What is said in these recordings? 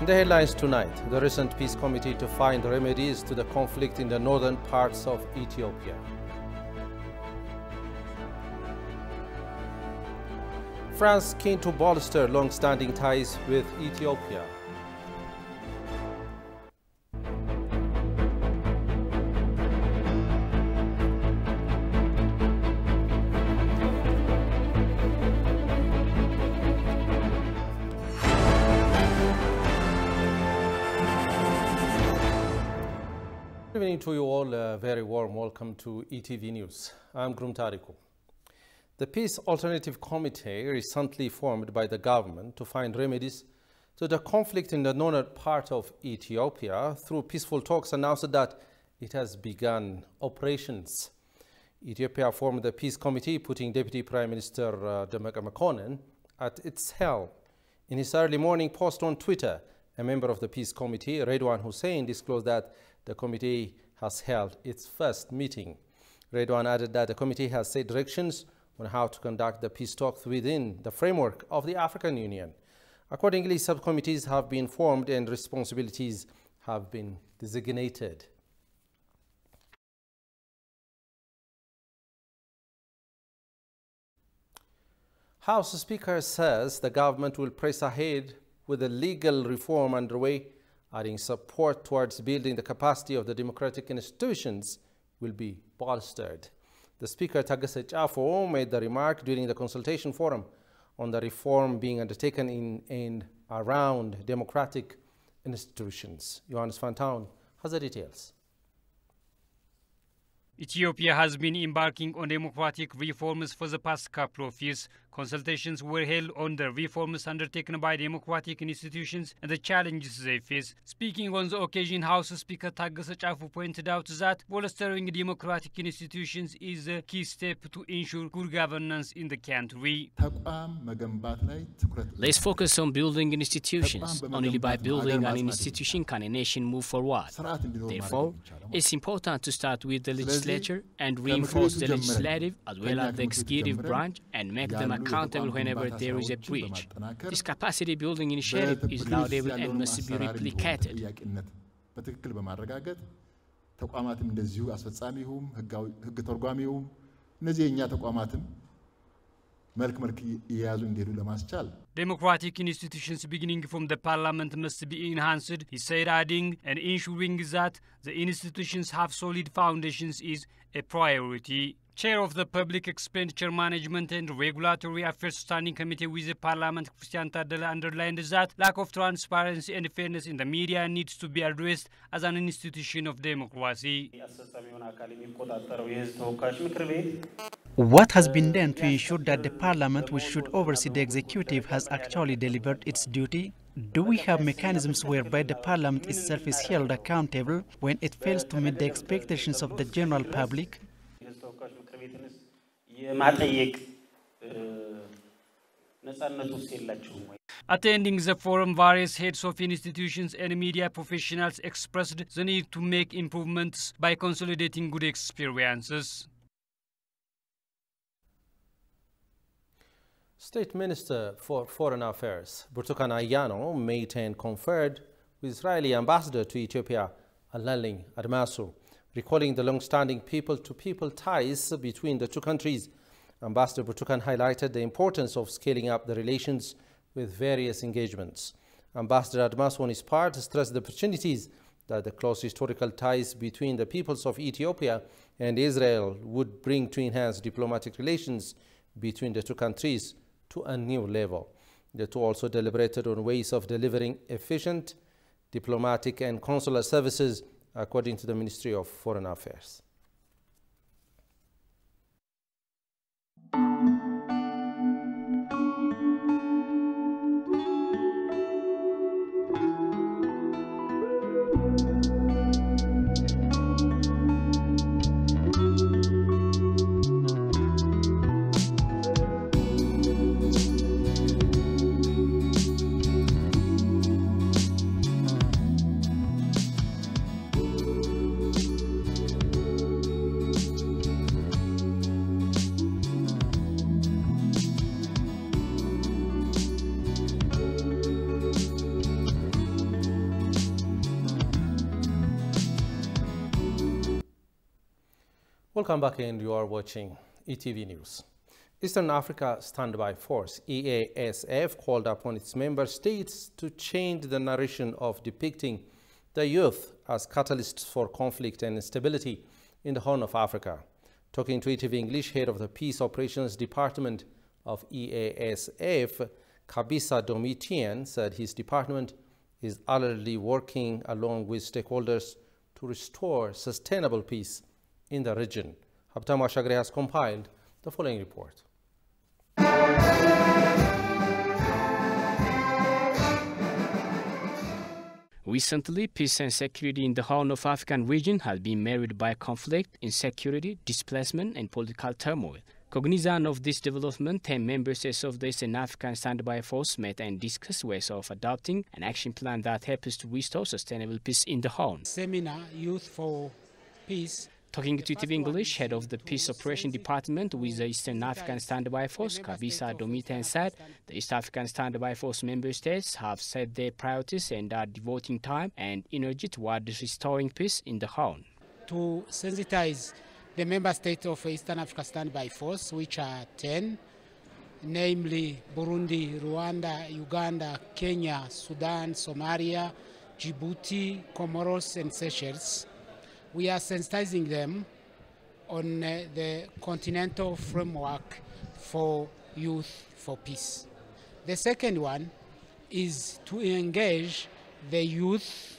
In the headlines tonight, the recent peace committee to find remedies to the conflict in the northern parts of Ethiopia. France keen to bolster long-standing ties with Ethiopia. Good evening to you all. A very warm welcome to ETV News. I'm Grum Tariku. The Peace Alternative Committee, recently formed by the government to find remedies to the conflict in the northern part of Ethiopia through peaceful talks, announced that it has begun operations. Ethiopia formed the Peace Committee, putting Deputy Prime Minister Demeqe Mekonnen at its helm. In his early morning post on Twitter, a member of the Peace Committee, Redwan Hussein, disclosed that the committee has held its first meeting. Redwan added that the committee has set directions on how to conduct the peace talks within the framework of the African Union. Accordingly, subcommittees have been formed and responsibilities have been designated. House Speaker says the government will press ahead with the legal reform underway, adding support towards building the capacity of the democratic institutions will be bolstered. The Speaker, Taggese Chafo, made the remark during the consultation forum on the reform being undertaken in and around democratic institutions. Johannes van Town has the details. Ethiopia has been embarking on democratic reforms for the past couple of years. Consultations were held on the reforms undertaken by democratic institutions and the challenges they face. Speaking on the occasion, House Speaker Taggese Chafo pointed out that bolstering democratic institutions is a key step to ensure good governance in the country. Let's focus on building institutions. Only by building an institution can a nation move forward. Therefore, it's important to start with the legislature and reinforce the legislative as well as the executive branch and make them accountable whenever there is a breach. This capacity building initiative is laudable and must be replicated. Democratic institutions beginning from the parliament must be enhanced, he said, adding, and ensuring that the institutions have solid foundations is a priority. Chair of the Public Expenditure Management and Regulatory Affairs Standing Committee with the Parliament, Christian Tadele, underlined that lack of transparency and fairness in the media needs to be addressed as an institution of democracy. What has been done to ensure that the Parliament, which should oversee the executive, has actually delivered its duty? Do we have mechanisms whereby the Parliament itself is held accountable when it fails to meet the expectations of the general public? Attending the forum, various heads of institutions and media professionals expressed the need to make improvements by consolidating good experiences. State Minister for Foreign Affairs, Burtukan Ayano, met and conferred with Israeli Ambassador to Ethiopia, Alalin Admasu, recalling the long-standing people-to-people ties between the two countries. Ambassador Burtukan highlighted the importance of scaling up the relations with various engagements. Ambassador Admasu, on his part, stressed the opportunities that the close historical ties between the peoples of Ethiopia and Israel would bring to enhance diplomatic relations between the two countries to a new level. The two also deliberated on ways of delivering efficient diplomatic and consular services, according to the Ministry of Foreign Affairs. Welcome back, and you are watching ETV News. Eastern Africa Standby Force, EASF, called upon its member states to change the narration of depicting the youth as catalysts for conflict and instability in the Horn of Africa. Talking to ETV English, head of the Peace Operations Department of EASF, Kabisa Domitian, said his department is already working along with stakeholders to restore sustainable peace in the region. Habtam Ashagre has compiled the following report. Recently, peace and security in the Horn of African region has been marred by conflict, insecurity, displacement, and political turmoil. Cognizant of this development, 10 member states of the Eastern African Standby Force met and discussed ways of adopting an action plan that helps to restore sustainable peace in the Horn. Seminar, Youth for Peace. Talking to ETV English, head of the Peace Operation Department with the Eastern African Standby Force, Kabisa Domitian, said the East African Standby Force member states have set their priorities and are devoting time and energy toward restoring peace in the Horn. To sensitize the member states of Eastern Africa Standby Force, which are 10, namely Burundi, Rwanda, Uganda, Kenya, Sudan, Somalia, Djibouti, Comoros, and Seychelles. We are sensitizing them on the continental framework for youth for peace. The second one is to engage the youth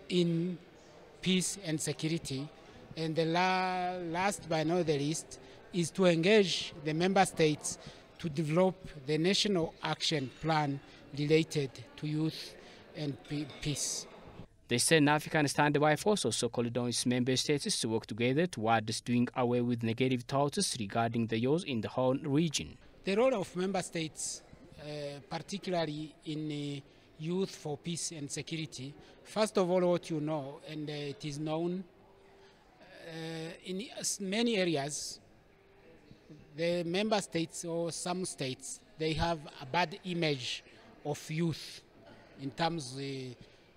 in peace and security. And the last but not the least is to engage the member states to develop the national action plan related to youth and peace. The Eastern African Standby Force also called on its member states to work together towards doing away with negative thoughts regarding the youth in the Horn region. The role of member states, particularly in youth for peace and security, first of all, what you know, and it is known, in many areas, the member states or some states, they have a bad image of youth in terms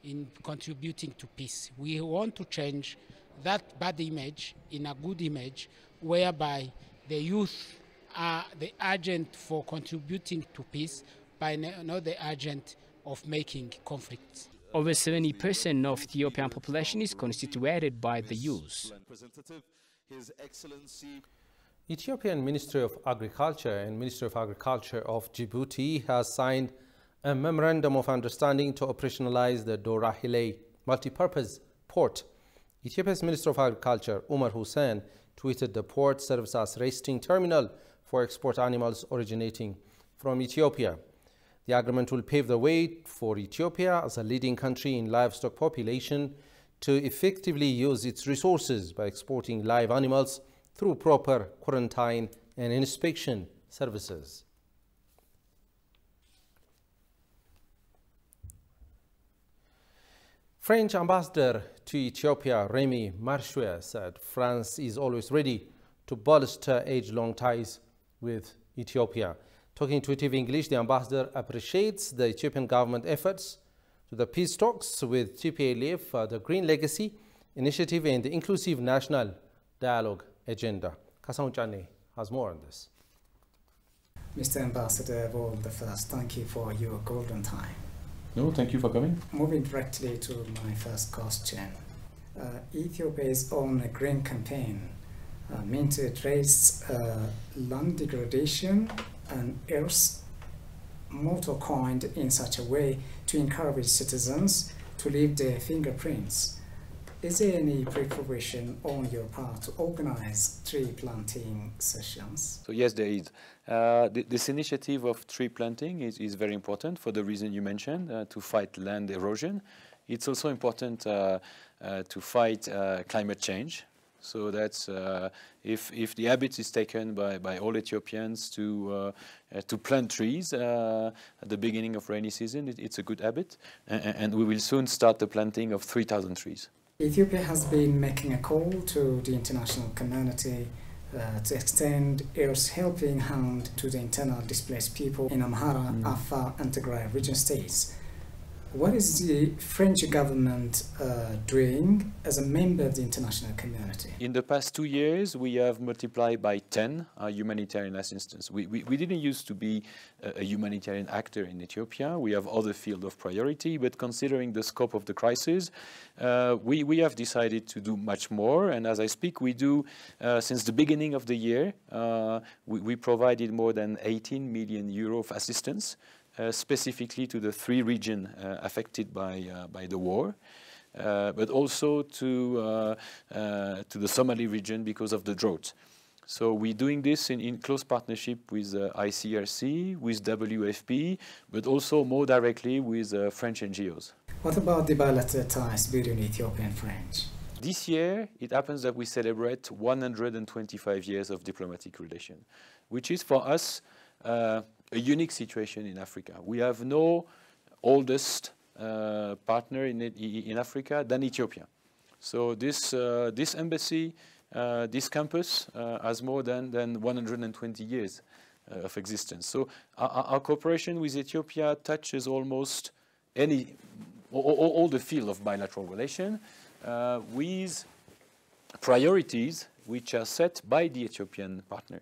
in contributing to peace. We want to change that bad image in a good image, whereby the youth are the agent for contributing to peace, but not the agent of making conflicts. Over 70% of Ethiopian population is constituted by the youth. Ethiopian Ministry of Agriculture and Ministry of Agriculture of Djibouti has signed a memorandum of understanding to operationalize the Dorahile multipurpose port. Ethiopia's Minister of Agriculture, Umar Hussein, tweeted the port serves as resting terminal for export animals originating from Ethiopia. The agreement will pave the way for Ethiopia as a leading country in livestock population to effectively use its resources by exporting live animals through proper quarantine and inspection services. French ambassador to Ethiopia, Remy Marchouet, said France is always ready to bolster age-long ties with Ethiopia. Talking to ETV English, the ambassador appreciates the Ethiopian government efforts to the peace talks with TPLF, the Green Legacy Initiative, and the Inclusive National Dialogue Agenda. Kasaun Chane has more on this. Mr. Ambassador, all the first, thank you for your golden time. No, thank you for coming. Moving directly to my first question. Ethiopia's own green campaign meant to address land degradation and Earth's motto coined in such a way to encourage citizens to leave their fingerprints. Is there any preparation on your part to organize tree planting sessions? So yes, there is. This initiative of tree planting is very important for the reason you mentioned, to fight land erosion. It's also important to fight climate change. So that's if the habit is taken by all Ethiopians to plant trees at the beginning of rainy season, it's a good habit, and we will soon start the planting of 3,000 trees. Ethiopia has been making a call to the international community to extend its helping hand to the internal displaced people in Amhara, Afar, and Tigray region states. What is the French government doing as a member of the international community? In the past 2 years, we have multiplied by 10 our humanitarian assistance. We didn't used to be a humanitarian actor in Ethiopia. We have other fields of priority, but considering the scope of the crisis, we have decided to do much more. And as I speak, we do, since the beginning of the year, we provided more than 18 million euro of assistance, specifically to the 3 regions affected by the war, but also to the Somali region because of the drought. So we're doing this in close partnership with ICRC, with WFP, but also more directly with French NGOs. What about the bilateral ties between Ethiopia and France? This year, it happens that we celebrate 125 years of diplomatic relation, which is for us a unique situation in Africa. We have no oldest partner in Africa than Ethiopia. So this embassy, this campus has more than 120 years of existence. So our cooperation with Ethiopia touches almost all the field of bilateral relation with priorities which are set by the Ethiopian partner.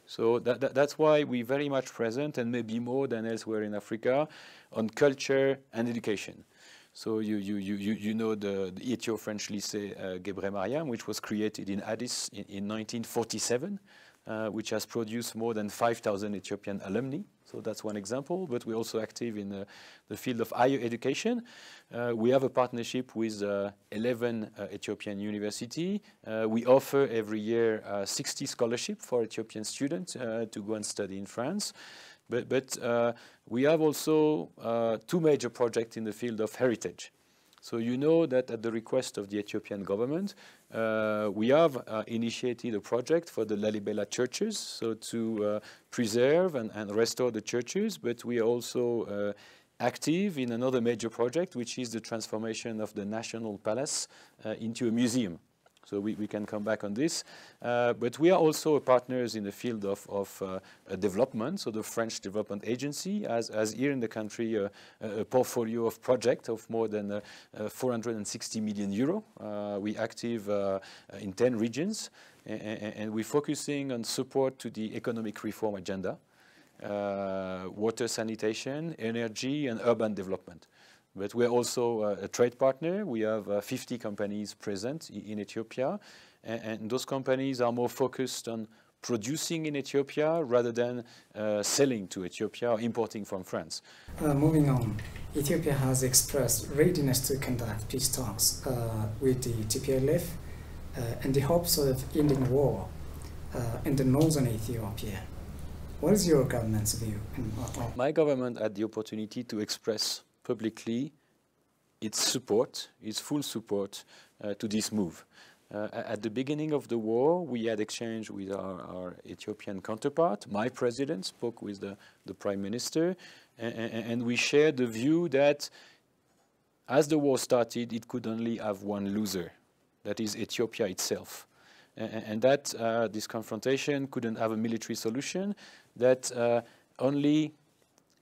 So that's why we're very much present, and maybe more than elsewhere in Africa, on culture and education. So you know the Ethio-French Lycée Gebre Mariam, which was created in Addis in 1947, which has produced more than 5,000 Ethiopian alumni. So that's one example, but we're also active in the field of higher education. We have a partnership with 11 Ethiopian universities. We offer every year 60 scholarships for Ethiopian students to go and study in France. But we have also 2 major projects in the field of heritage. So you know that at the request of the Ethiopian government, we have initiated a project for the Lalibela churches, so to preserve and restore the churches, but we are also active in another major project, which is the transformation of the National Palace into a museum. So we can come back on this. But we are also partners in the field of development. So the French Development Agency has here in the country a portfolio of projects of more than 460 million euro. We're active in 10 regions, and we're focusing on support to the economic reform agenda, water sanitation, energy, and urban development. But we're also a trade partner. We have 50 companies present in Ethiopia, and those companies are more focused on producing in Ethiopia rather than selling to Ethiopia or importing from France. Moving on, Ethiopia has expressed readiness to conduct peace talks with the TPLF in the hopes of ending war in the northern Ethiopia. What is your government's view? My government had the opportunity to express publicly its support, its full support to this move. At the beginning of the war, we had exchange with our Ethiopian counterpart. My president spoke with the prime minister, and we shared the view that as the war started, it could only have one loser, that is Ethiopia itself. And that this confrontation couldn't have a military solution, that only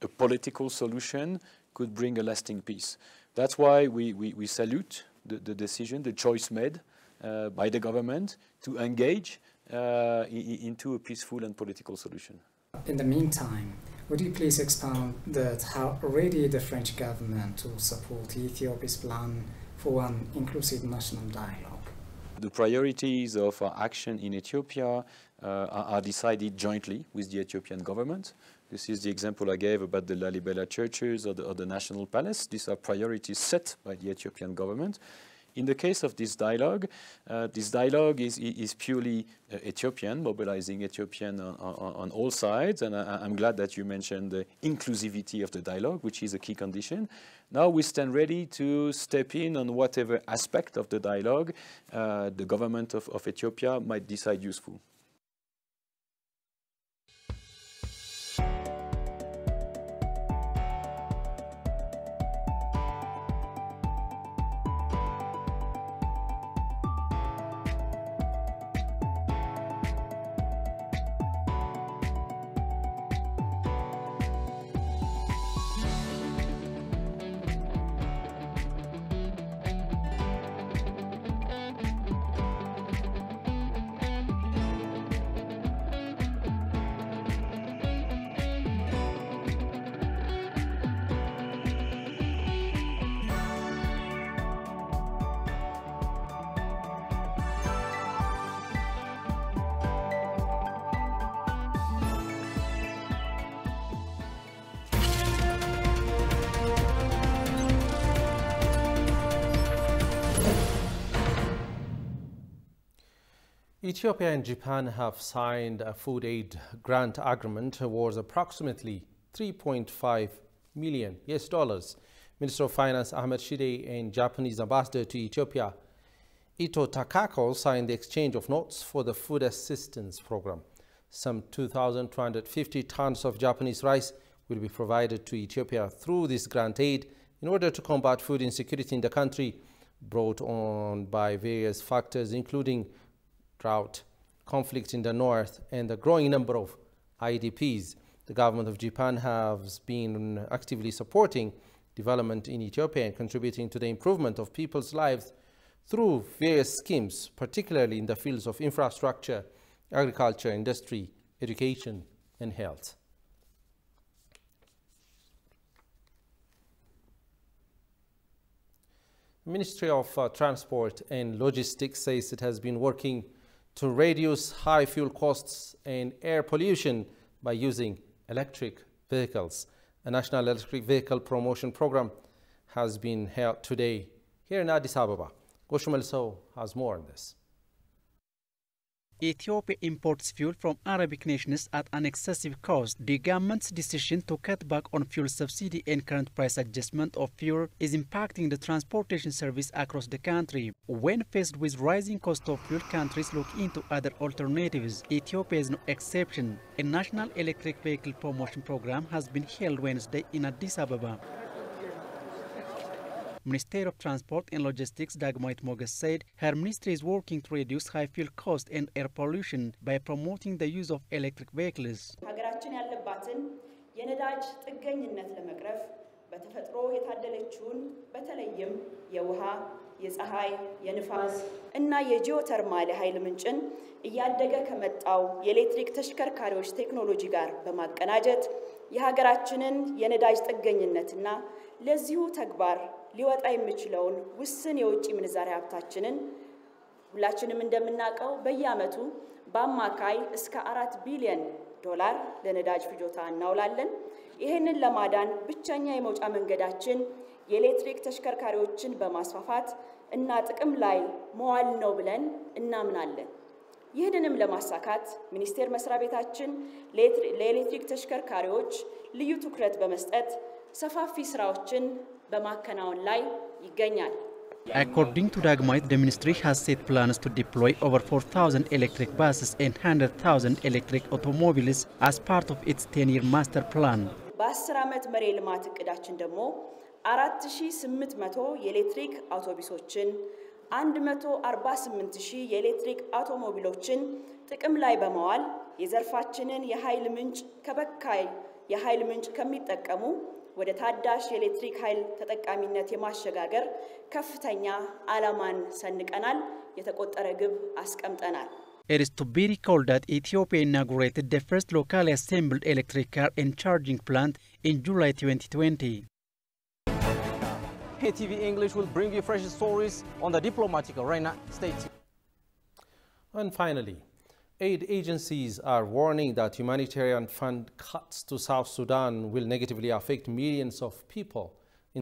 a political solution could bring a lasting peace. That's why we salute the decision, the choice made by the government to engage into a peaceful and political solution. In the meantime, would you please expound that how ready the French government to support Ethiopia's plan for an inclusive national dialogue? The priorities of our action in Ethiopia are decided jointly with the Ethiopian government. This is the example I gave about the Lalibela churches or the National Palace. These are priorities set by the Ethiopian government. In the case of this dialogue is purely Ethiopian, mobilizing Ethiopian on all sides. And I'm glad that you mentioned the inclusivity of the dialogue, which is a key condition. Now we stand ready to step in on whatever aspect of the dialogue the government of Ethiopia might decide useful. Ethiopia and Japan have signed a food aid grant agreement worth approximately $3.5 million. Minister of Finance Ahmed Shide and Japanese ambassador to Ethiopia, Ito Takako, signed the exchange of notes for the food assistance program. Some 2,250 tons of Japanese rice will be provided to Ethiopia through this grant aid in order to combat food insecurity in the country, brought on by various factors including drought, conflict in the north, and the growing number of IDPs. The government of Japan has been actively supporting development in Ethiopia and contributing to the improvement of people's lives through various schemes, particularly in the fields of infrastructure, agriculture, industry, education, and health. The Ministry of Transport and Logistics says it has been working to reduce high fuel costs and air pollution by using electric vehicles. A national electric vehicle promotion program has been held today here in Addis Ababa. Goshumel So has more on this. Ethiopia imports fuel from Arabic nations at an excessive cost. The government's decision to cut back on fuel subsidy and current price adjustment of fuel is impacting the transportation service across the country. When faced with rising cost of fuel, countries look into other alternatives. Ethiopia is no exception. A national electric vehicle promotion program has been held Wednesday in Addis Ababa. Minister of Transport and Logistics Dagmawit Moges said her ministry is working to reduce high fuel cost and air pollution by promoting the use of electric vehicles. ሀገራችን ያለባትን የነዳጅ ጥገኝነት ለመቅረፍ በተፈጥሮ የታደለችውን በተለይም የውሃ፣ የፀሐይ፣ የንፋስ እና የጂኦተርማል ኃይል ምንጭን እያደገ ከመጣው የኤሌክትሪክ ተሽከርካሪዎች ቴክኖሎጂ ጋር በማቀናጀት የሀገራችንን የነዳጅ ጥገኝነትና ለዚሁ ተግባር ሊወጣ የሚችለውን ውስን የውጭ ምንዛሪ ሀብታችንን ሁላችንም እንደምናቀው በየአመቱ በአማካይ እስከ $4 ቢሊዮን ለነዳጅ ፍጆታ እናውላለን። ይሄንን ለማዳን ብቸኛ የመውጫ መንገዳችን የኤሌክትሪክ ተሽከርካሪዎችን በማስፋፋት እና ጥቅም ላይ መዋል ነው ብለን እናምናለን። ይህንንም ለማሳካት ሚኒስቴር መስሪያ ቤታችን ለኤሌክትሪክ ተሽከርካሪዎች ልዩ ትኩረት በመስጠት ሰፋፊ ስራዎችን በማከናወን ላይ ይገኛል። According to Dagmawit, the ministry has set plans to deploy over 4,000 electric buses and 100,000 electric automobiles as part of its 10-year master plan. በ10 ዓመት መሪ ልማት እቅዳችን ደግሞ 4800 የኤሌክትሪክ አውቶቡሶችን 148,000 የኤሌክትሪክ አውቶሞቢሎችን ጥቅም ላይ በመዋል የዘርፋችንን የኃይል ምንጭ ከበካይ የኃይል ምንጭ ከሚጠቀሙ ወደ ታዳሽ የኤሌክትሪክ ኃይል ተጠቃሚነት የማሸጋገር ከፍተኛ ዓላማን ሰንቀናል። የተቆጠረ ግብ አስቀምጠናል። It is to be recalled that Ethiopia inaugurated the first locally assembled electric car and charging plant in July 2020. ATV English will bring you fresh stories on the diplomatic arena. Stay tuned. And finally, aid agencies are warning that humanitarian fund cuts to South Sudan will negatively affect millions of people